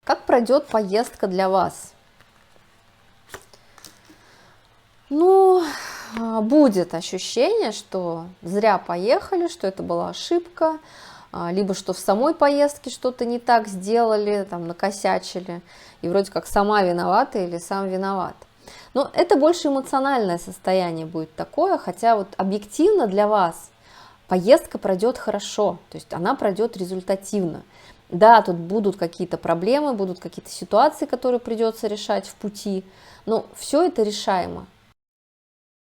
Как пройдет поездка для вас? Ну, будет ощущение, что зря поехали, что это была ошибка, либо что в самой поездке что-то не так сделали, там, накосячили, и вроде как сама виновата или сам виноват. Но это больше эмоциональное состояние будет такое, хотя вот объективно для вас поездка пройдет хорошо, то есть она пройдет результативно. Да, тут будут какие-то проблемы, будут какие-то ситуации, которые придется решать в пути, но все это решаемо.